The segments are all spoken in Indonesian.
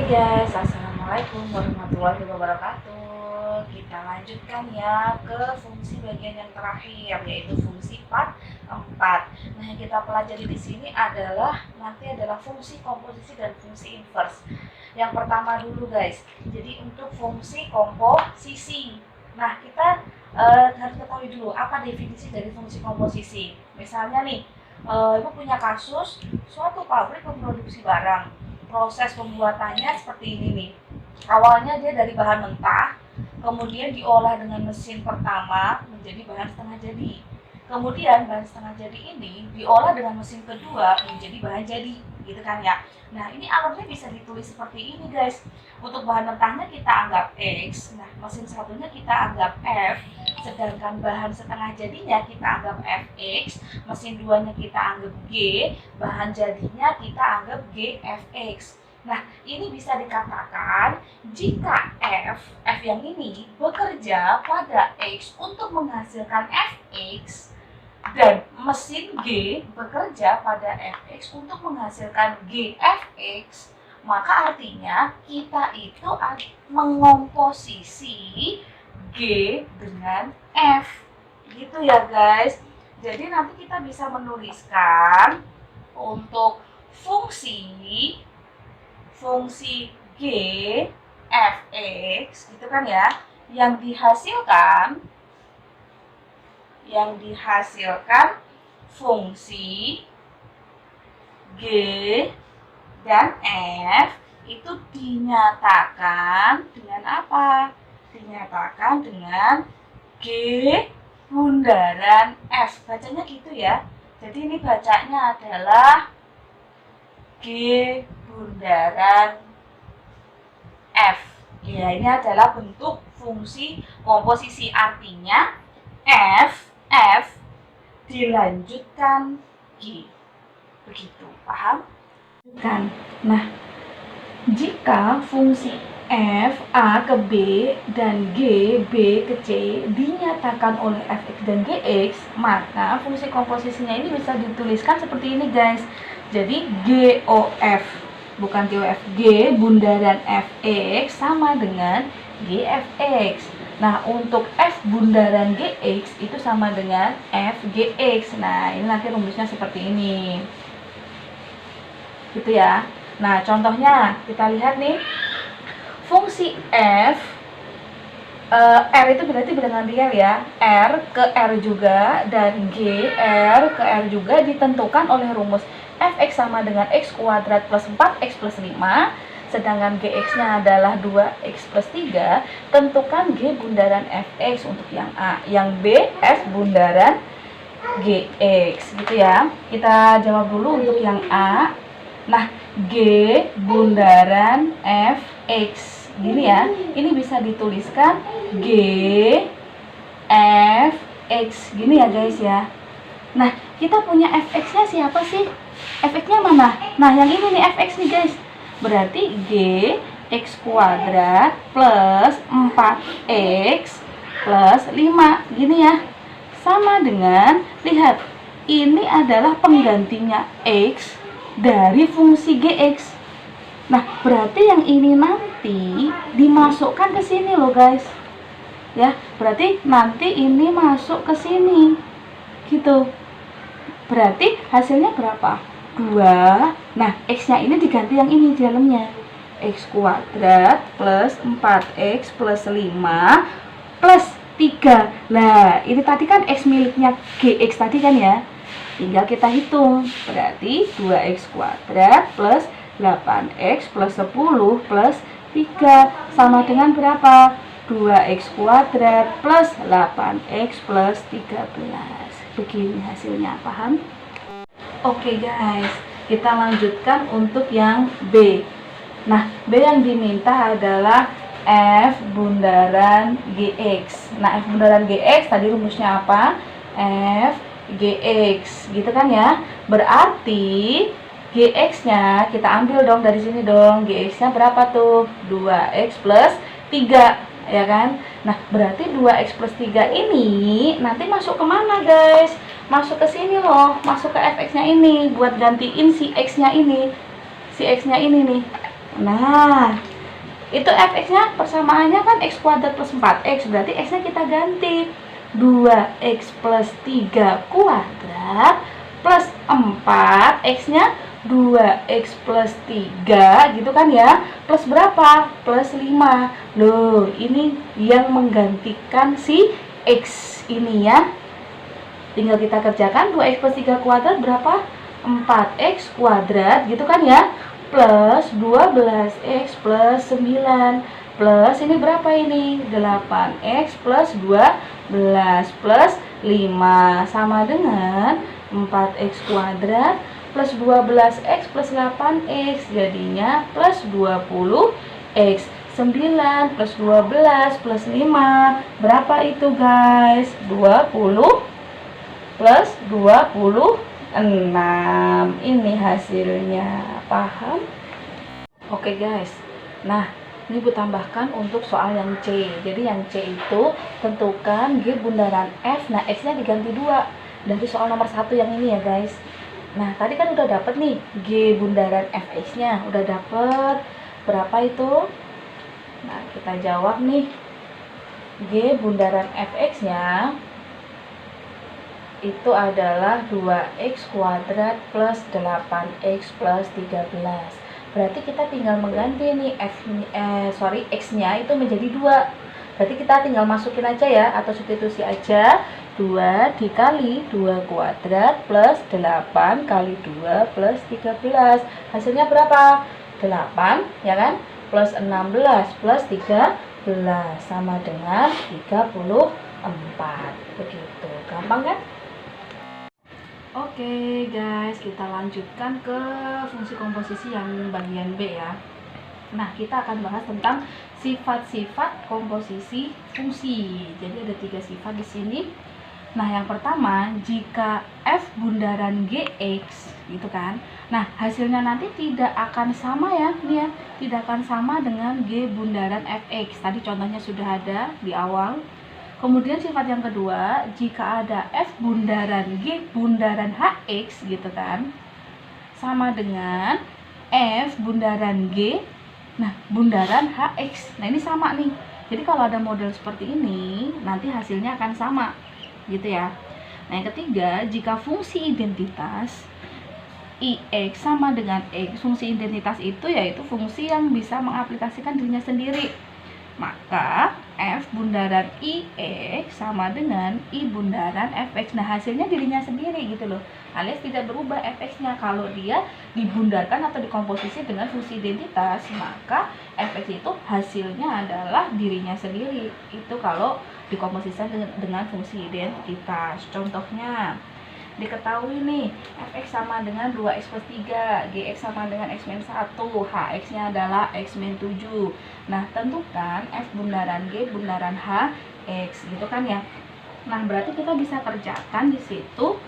Guys, Assalamualaikum warahmatullahi wabarakatuh. Kita lanjutkan ya ke fungsi bagian yang terakhir, yaitu fungsi part 4. Nah, yang kita pelajari di sini adalah fungsi komposisi dan fungsi inverse. Yang pertama dulu guys, jadi untuk fungsi komposisi. Nah, kita harus ketahui dulu apa definisi dari fungsi komposisi. Misalnya nih, Ibu punya kasus suatu pabrik memproduksi barang. Proses pembuatannya seperti ini nih. Awalnya dia dari bahan mentah, kemudian diolah dengan mesin pertama menjadi bahan setengah jadi. Kemudian bahan setengah jadi ini diolah dengan mesin kedua menjadi bahan jadi, gitu kan ya. Nah, ini alurnya bisa ditulis seperti ini guys. Untuk bahan mentahnya kita anggap X, nah mesin satunya kita anggap F, sedangkan bahan setengah jadinya kita anggap Fx, mesin duanya kita anggap G, bahan jadinya kita anggap GFX. Nah, ini bisa dikatakan jika F yang ini bekerja pada X untuk menghasilkan Fx, dan mesin G bekerja pada Fx untuk menghasilkan GFX, maka artinya kita itu mengomposisi G dengan F, gitu ya guys. Jadi nanti kita bisa menuliskan untuk fungsi G Fx, gitu kan ya, yang dihasilkan fungsi G dan F itu dinyatakan dengan apa? Dinyatakan dengan G bundaran F. Bacanya gitu ya. Jadi ini bacanya adalah G bundaran F. Ya, ini adalah bentuk fungsi komposisi, artinya F dilanjutkan G. Begitu, paham? Kan. Nah, jika fungsi F, A ke B, dan G, B ke C dinyatakan oleh Fx dan Gx, maka fungsi komposisinya ini bisa dituliskan seperti ini guys. Jadi GOF, bukan GOF, G bundaran Fx sama dengan GFX. Nah, untuk F bundaran Gx itu sama dengan Fgx. Nah, ini nanti rumusnya seperti ini. Gitu ya. Nah, contohnya kita lihat nih. Fungsi F, R itu berarti bilangan real ya, R ke R juga, dan G, R ke R juga ditentukan oleh rumus Fx sama dengan X kuadrat plus 4X plus 5, sedangkan Gx-nya adalah 2X plus 3, tentukan G bundaran Fx untuk yang A, yang B, F bundaran Gx, gitu ya. Kita jawab dulu untuk yang A. Nah, G bundaran Fx, gini ya, ini bisa dituliskan G Fx, gini ya guys ya. Nah, kita punya Fx-nya siapa sih? Fx-nya mana? Nah, yang ini nih Fx nih guys. Berarti G X kuadrat plus 4X plus 5, gini ya. Sama dengan, lihat, ini adalah penggantinya X dari fungsi Gx. Nah, berarti yang ini nanti dimasukkan ke sini loh guys. Ya, berarti nanti ini masuk ke sini. Gitu. Berarti hasilnya berapa? 2. Nah, X-nya ini diganti yang ini di dalamnya. X kuadrat plus 4X plus 5 plus 3. Nah, ini tadi kan X miliknya Gx tadi kan ya. Tinggal kita hitung, berarti 2x kuadrat plus 8x plus 10 plus 3 sama dengan berapa? 2x kuadrat plus 8x plus 13. Begini hasilnya, paham? Oke guys, kita lanjutkan untuk yang B. Nah, B yang diminta adalah F bundaran Gx. Nah, F bundaran Gx tadi rumusnya apa? F Gx, gitu kan ya. Berarti Gx-nya kita ambil dong dari sini dong. Gx-nya berapa tuh? 2x plus 3, ya kan? Nah, berarti 2x plus 3 ini nanti masuk kemana guys? Masuk ke sini loh, masuk ke Fx-nya ini buat gantiin si X-nya ini. Si X-nya ini nih. Nah, itu fx-nya persamaannya kan x kuadrat plus 4x, berarti x-nya kita ganti 2x plus 3 kuadrat plus 4, x-nya 2x plus 3 gitu kan ya, plus berapa? Plus 5. Loh, ini yang menggantikan si x ini ya. Tinggal kita kerjakan 2x plus 3 kuadrat berapa? 4x kuadrat gitu kan ya, plus 12x plus 9 plus ini berapa ini? 8x plus 12 plus 5 sama dengan 4x kuadrat plus 12x plus 8x, jadinya plus 20x. 9 plus 12 plus 5 berapa itu guys? 20 plus 26. Ini hasilnya, paham? Oke guys, nah ini Bu tambahkan untuk soal yang C. Jadi yang C itu tentukan G bundaran F. Nah, X-nya diganti 2 dari soal nomor 1 yang ini ya guys. Nah, tadi kan udah dapet nih G bundaran Fx-nya. Udah dapet berapa itu? Nah, kita jawab nih. G bundaran Fx-nya itu adalah 2x kuadrat plus 8x plus 13. Berarti kita tinggal mengganti nih x-nya itu menjadi 2. Berarti kita tinggal masukin aja ya, atau substitusi aja. 2 dikali 2 kuadrat plus 8 kali 2 plus 13. Hasilnya berapa? 8 ya kan? Plus 16 plus 13 sama dengan 34. Begitu. Gampang kan? Oke guys, kita lanjutkan ke fungsi komposisi yang bagian B ya. Nah, kita akan bahas tentang sifat-sifat komposisi fungsi. Jadi ada 3 sifat di sini. Nah, yang pertama, jika f bundaran gx gitu kan. Nah, hasilnya nanti tidak akan sama ya, nih ya. Tidak akan sama dengan g bundaran fx. Tadi contohnya sudah ada di awal. Kemudian sifat yang kedua, jika ada f bundaran g bundaran hx gitu kan, sama dengan f bundaran g, nah bundaran hx. Nah ini sama nih. Jadi kalau ada model seperti ini, nanti hasilnya akan sama gitu ya. Nah yang ketiga, jika fungsi identitas ix sama dengan x, fungsi identitas itu yaitu fungsi yang bisa mengaplikasikan dirinya sendiri, maka f bundaran ix sama dengan i bundaran fx. Nah hasilnya dirinya sendiri gitu loh, alias tidak berubah fx-nya. Kalau dia dibundarkan atau dikomposisi dengan fungsi identitas, maka fx itu hasilnya adalah dirinya sendiri. Itu kalau dikomposisikan dengan fungsi identitas. Contohnya diketahui nih, fx sama dengan 2x plus 3, gx sama dengan x-1, hx-nya adalah x-7. Nah, tentukan f bundaran g bundaran hx gitu kan ya. Nah, berarti kita bisa kerjakan di situ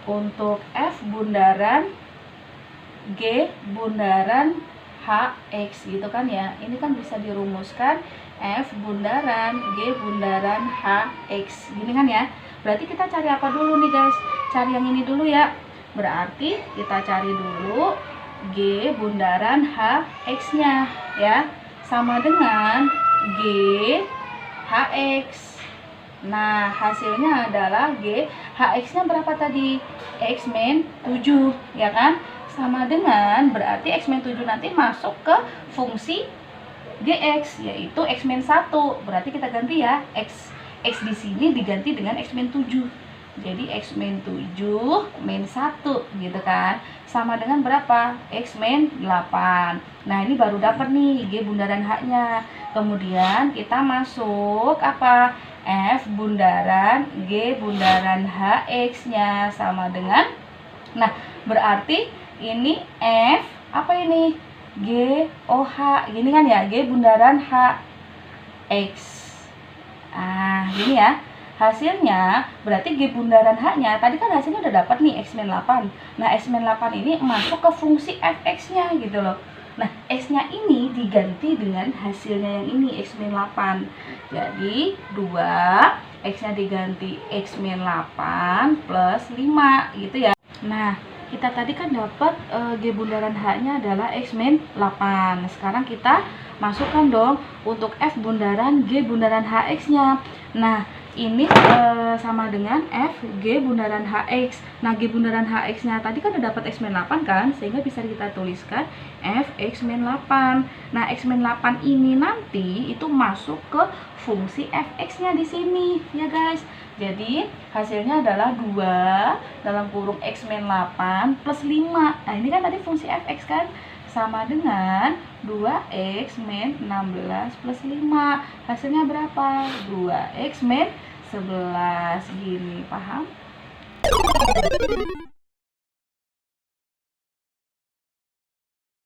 untuk f bundaran g bundaran hx gitu kan ya. Ini kan bisa dirumuskan f bundaran g bundaran hx gini kan ya. Berarti kita cari apa dulu nih guys? Cari yang ini dulu ya. Berarti kita cari dulu G bundaran hx-nya ya. Sama dengan G hx. Nah, hasilnya adalah G hx-nya berapa tadi? X-7 ya kan? Sama dengan berarti X-7 nanti masuk ke fungsi Gx, yaitu X-1. Berarti kita ganti ya, X di sini diganti dengan X-7. Jadi X-7 min 1 gitu kan. Sama dengan berapa? X-8. Nah, ini baru dapat nih G bundaran H-nya. Kemudian kita masuk apa? F bundaran G bundaran HX-nya sama dengan, nah, berarti ini F apa ini? G OH. Gini kan ya, G bundaran HX. Ah, gini ya. Hasilnya berarti G bundaran H-nya tadi kan hasilnya udah dapat nih X-8. Nah, X-8 ini masuk ke fungsi fx-nya gitu loh. Nah, X-nya ini diganti dengan hasilnya yang ini X-8. Jadi 2, X-nya diganti X-8 plus 5 gitu ya. Nah, kita tadi kan dapat G bundaran H-nya adalah X min 8. Sekarang kita masukkan dong untuk F bundaran G bundaran HX-nya. Nah, ini sama dengan F G bundaran HX. Nah, G bundaran HX-nya tadi kan udah dapat X min 8 kan, sehingga bisa kita tuliskan F X min 8. Nah, X min 8 ini nanti itu masuk ke fungsi Fx-nya di sini, ya guys. Jadi, hasilnya adalah 2 dalam kurung X min 8 plus 5. Nah, ini kan tadi fungsi Fx kan? Sama dengan 2x min 16 plus 5. Hasilnya berapa? 2x min 11. Gini, paham?